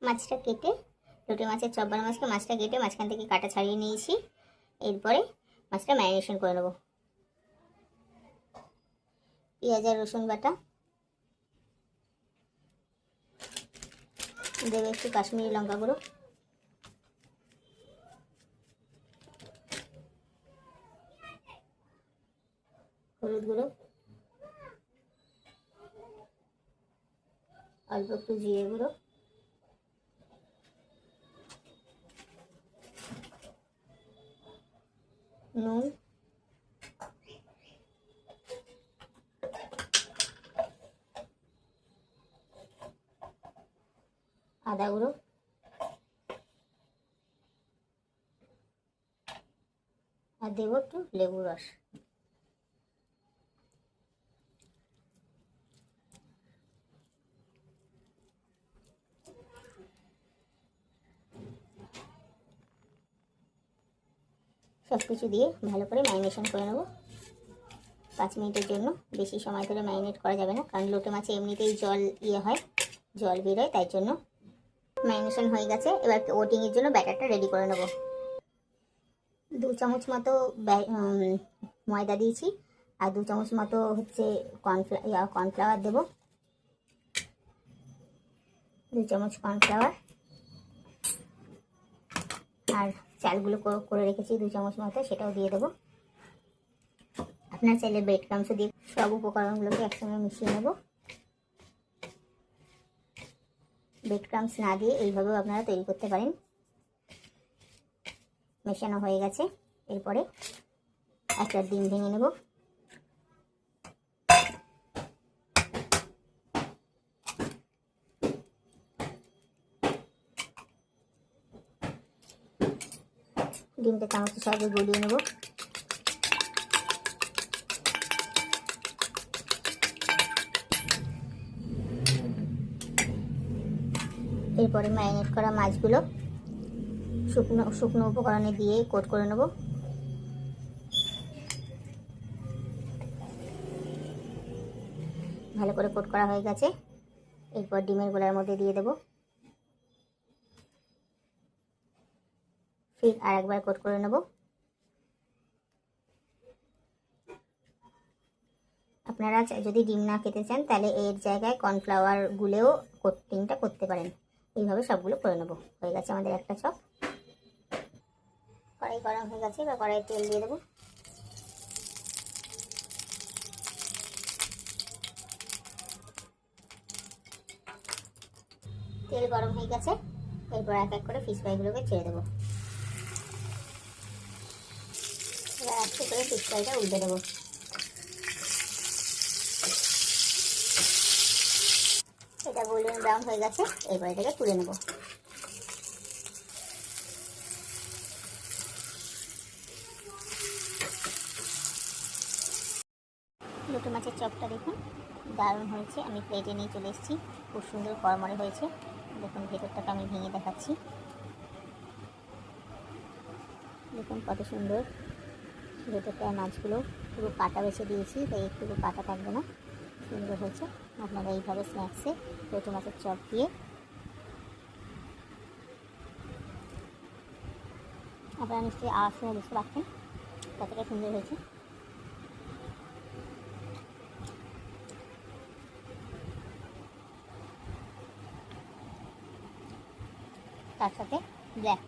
মাছটা কেটে লোটে মাছের চপ বানাবো আজকে। মাছটা কেটে মাঝখান থেকে কাটা ছাড়িয়ে নিয়েছি। এরপরে মাছটা ম্যারিনেশন করে নেব। পেঁয়াজ আর রসুন বাটা দেবে, একটু কাশ্মীরি লঙ্কা গুঁড়ো, হলুদ গুঁড়ো, অল্প একটু জিরে গুঁড়ো, নুন, আদা গুঁড়ো, আর দেবো একটু লেবু রস। সব কিছু দিয়ে ভালো করে ম্যারিনেশন করে নেব 5 মিনিটের জন্য। বেশি সময় ধরে ম্যারিনেট করা যাবে না, কারণ লোটে মাছে এমনিতেই জল হয়, জল বেরোয়, তাই জন্য। ম্যারিনেশন হয়ে গেছে, এবার ওটিংয়ের জন্য ব্যাটারটা রেডি করে নেব। 2 চামচ মতো ময়দা দিয়েছি, আর 2 চামচ মতো হচ্ছে কর্নফ্লাওয়ার দেবো। 2 চামচ কর্নফ্লাওয়ার, আর চালগুলো করে রেখেছি 2 চামচ মতো, সেটাও দিয়ে দেবো। আপনার চাইলে ব্রেড ক্রামসও দিয়ে সব উপকরণগুলোকে একসঙ্গে মিশিয়ে নেব। ব্রেড ক্রামস না দিয়ে এইভাবেও আপনারা তৈরি করতে পারেন। মেশানো হয়ে গেছে, এরপরে একটা ডিম ভেঙে নেব। ডিমটা চামচের সাহায্যে গলিয়ে নেব। এরপরে ম্যারিনেট করা মাছগুলো শুকনো উপকরণে দিয়ে কোট করে নেব। ভালো করে কোট করা হয়ে গেছে, এরপর ডিমের গোলার মধ্যে দিয়ে দেব। ফির আরেকবার কোট করে নেব। আপনারা যদি ডিম না খেতে চান তাহলে এর জায়গায় কর্নফ্লাওয়ার গুলেও কোটিংটা করতে পারেন। এইভাবে সবগুলো করে নেব। হয়ে গেছে আমাদের একটা চপ। কড়াই গরম হয়ে গেছে, এবার কড়াই তেল দিয়ে দেবো। তেল গরম হয়ে গেছে, এরপর এক এক করে ফিশ ফ্রাইগুলোকে ছেড়ে দেবো। এবার আস্তে করে ফিশ ফ্রাইটা উল্টে দেবো। এটা গোল্ডেন ব্রাউন হয়ে গেছে, এরপর এটাকে তুলে নেব। লোটে মাছের চপটা দেখুন দারুণ হয়েছে। আমি প্লেটে নিয়ে চলে এসেছি, খুব সুন্দর কড়মড়ে হয়েছে। দেখুন ভেতরটাকে আমি ভেঙে দেখাচ্ছি। দেখুন কত সুন্দর ভেতরটার মাছগুলো, পুরো কাটা বেছে দিয়েছি, তাই একটু কাটা থাকবে না, সুন্দর হয়েছে। আপনারা এইভাবে স্ন্যাক্সে লোটে মাছের চপ দিয়ে আপনারা নিশ্চয়ই আওয়াজ শুনে বুঝতে পারছেন কতটা সুন্দর হয়েছে। তার সাথে ব্ল্যাক